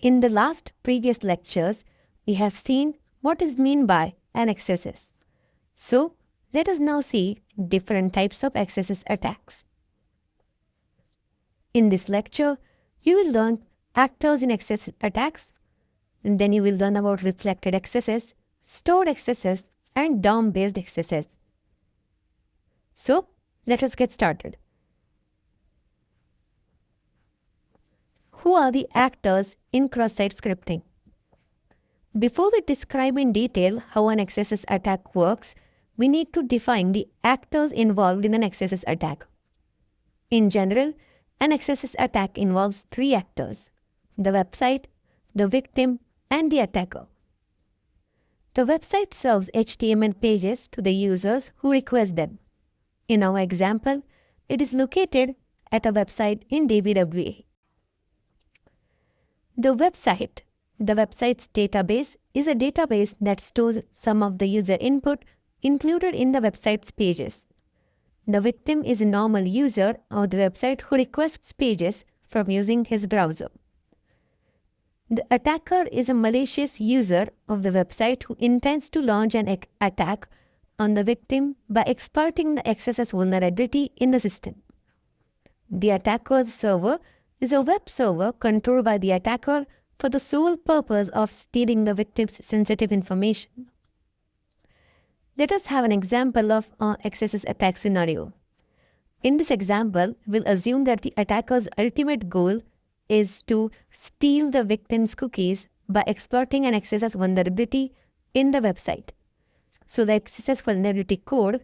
In the last previous lectures, we have seen what is meant by an XSS. So, let us now see different types of XSS attacks. In this lecture, you will learn actors in XSS attacks, and then you will learn about reflected XSS, stored XSS, and DOM-based XSS. So, let us get started. Who are the actors in cross-site scripting? Before we describe in detail how an XSS attack works, we need to define the actors involved in an XSS attack. In general, an XSS attack involves three actors: the website, the victim, and the attacker. The website serves HTML pages to the users who request them. In our example, it is located at a website in DBWA. The website's database is a database that stores some of the user input included in the website's pages. The victim is a normal user of the website who requests pages from using his browser. The attacker is a malicious user of the website who intends to launch an attack on the victim by exploiting the XSS vulnerability in the system. The attacker's server is a web server controlled by the attacker for the sole purpose of stealing the victim's sensitive information. Let us have an example of an XSS attack scenario. In this example, we'll assume that the attacker's ultimate goal is to steal the victim's cookies by exploiting an XSS vulnerability in the website. So the XSS vulnerability code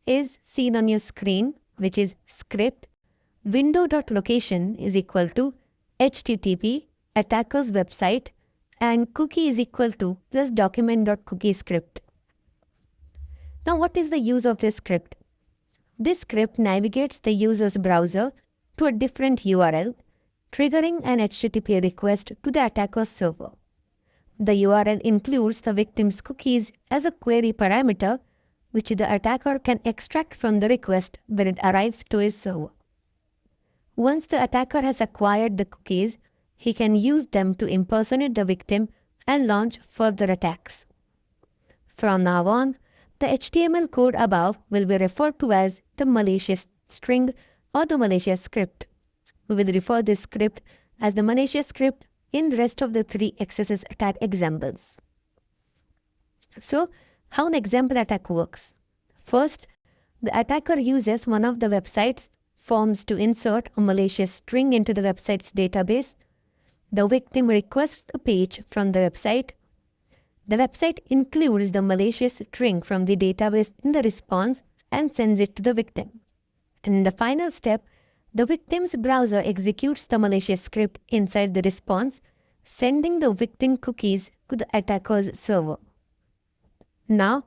is seen on your screen, which is script window.location is equal to http attacker's website and cookie is equal to plus document.cookie script. Now what is the use of this script? This script navigates the user's browser to a different URL, triggering an HTTP request to the attacker's server. The URL includes the victim's cookies as a query parameter, which the attacker can extract from the request when it arrives to his server. Once the attacker has acquired the cookies, he can use them to impersonate the victim and launch further attacks. From now on, the HTML code above will be referred to as the malicious string or the malicious script. We will refer this script as the malicious script in the rest of the three XSS attack examples. So, how an example attack works? First, the attacker uses one of the website's forms to insert a malicious string into the website's database. The victim requests a page from the website. The website includes the malicious string from the database in the response and sends it to the victim. In the final step, the victim's browser executes the malicious script inside the response, sending the victim cookies to the attacker's server. Now,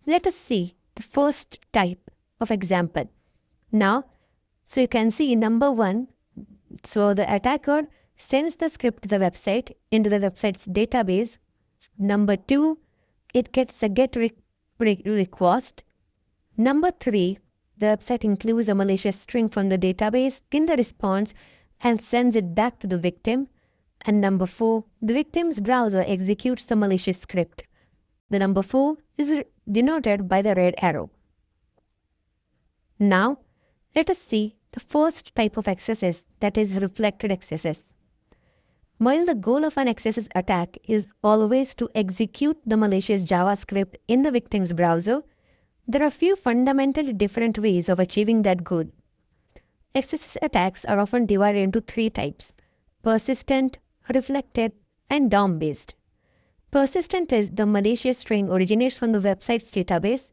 let us see the first type of example. So you can see number 1, so the attacker sends the script to the website into the website's database. Number 2, it gets a GET request. Number 3, the website includes a malicious string from the database in the response and sends it back to the victim. And number 4, the victim's browser executes the malicious script. The number 4 is denoted by the red arrow. Now, let us see the first type of XSS, that is reflected XSS. While the goal of an XSS attack is always to execute the malicious JavaScript in the victim's browser, there are a few fundamentally different ways of achieving that goal. XSS attacks are often divided into 3 types: persistent, reflected, and DOM-based. Persistent is the malicious string originates from the website's database.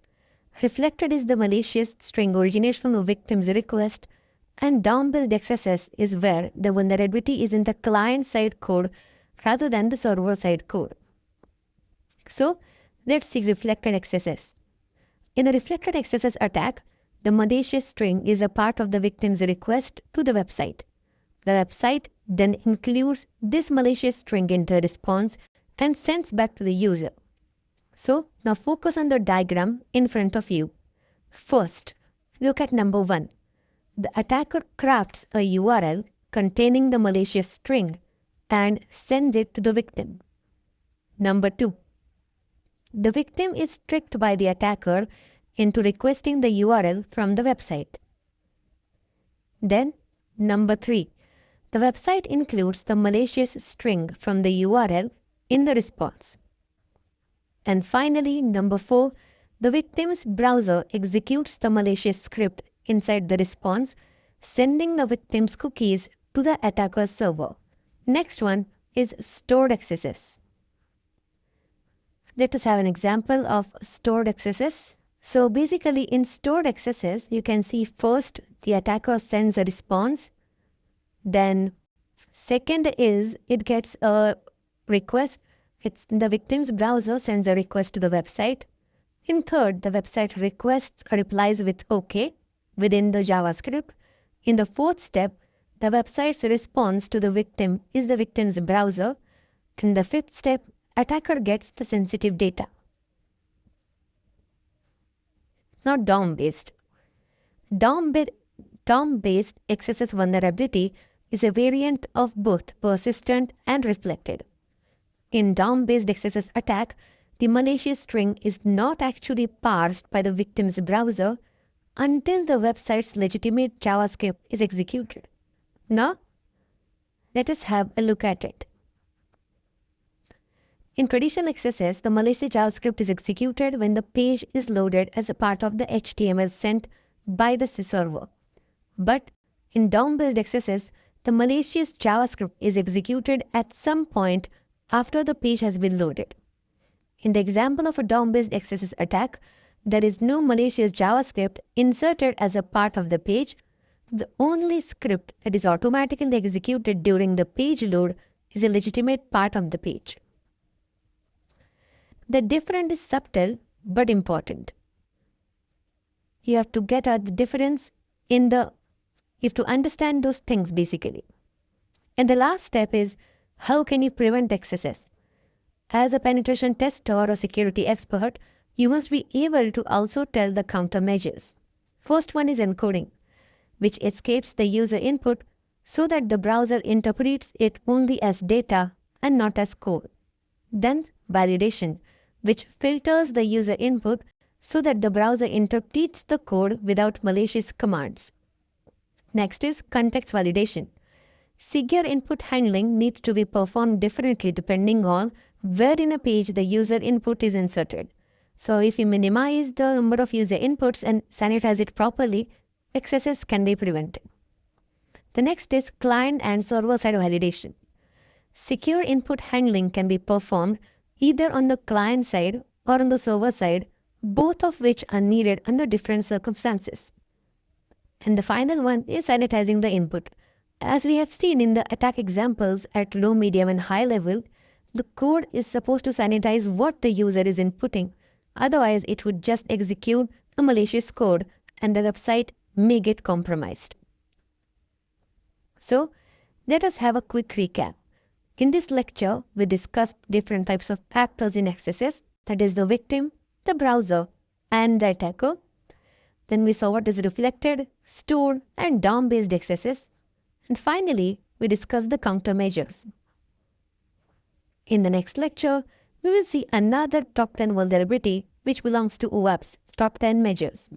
Reflected is the malicious string originates from the victim's request. And DOM-based XSS is where the vulnerability is in the client-side code rather than the server-side code. So, let's see reflected XSS. In a reflected XSS attack, the malicious string is a part of the victim's request to the website. The website then includes this malicious string in the response and sends back to the user. So, now focus on the diagram in front of you. First, look at number 1. The attacker crafts a URL containing the malicious string and sends it to the victim. Number 2. The victim is tricked by the attacker into requesting the URL from the website. Then, number 3. The website includes the malicious string from the URL in the response. And finally, number 4. The victim's browser executes the malicious script inside the response, sending the victim's cookies to the attacker's server. Next one is stored XSS. Let us have an example of stored XSS. So basically in stored XSS, you can see first the attacker sends a response. Then second is it gets a request. It's the victim's browser sends a request to the website. In third, the website requests or replies with OK within the JavaScript. In the fourth step, the website's response to the victim is the victim's browser. In the fifth step, attacker gets the sensitive data. It's not DOM-based. DOM-based XSS vulnerability is a variant of both persistent and reflected. In DOM-based XSS attack, the malicious string is not actually parsed by the victim's browser until the website's legitimate JavaScript is executed. Now, let us have a look at it. In traditional XSS, the malicious JavaScript is executed when the page is loaded as a part of the HTML sent by the server. But in DOM-based XSS, the malicious JavaScript is executed at some point after the page has been loaded. In the example of a DOM-based XSS attack, there is no malicious JavaScript inserted as a part of the page. The only script that is automatically executed during the page load is a legitimate part of the page. The difference is subtle but important. You have to get at the difference you have to understand those things basically. And the last step is, how can you prevent XSS? As a penetration tester or security expert, you must be able to also tell the countermeasures. First one is encoding, which escapes the user input so that the browser interprets it only as data and not as code. Then validation, which filters the user input so that the browser interprets the code without malicious commands. Next is context validation. Secure input handling needs to be performed differently depending on where in a page the user input is inserted. So if you minimize the number of user inputs and sanitize it properly, XSS can be prevented. The next is client and server-side validation. Secure input handling can be performed either on the client side or on the server side, both of which are needed under different circumstances. And the final one is sanitizing the input. As we have seen in the attack examples at low, medium, and high level, the code is supposed to sanitize what the user is inputting. Otherwise, it would just execute a malicious code and the website may get compromised. So, let us have a quick recap. In this lecture, we discussed different types of actors in XSS, that is the victim, the browser, and the attacker. Then we saw what is reflected, stored, and DOM-based XSS. And finally, we discussed the countermeasures. In the next lecture, we will see another top 10 vulnerability which belongs to OWASP, top 10 measures.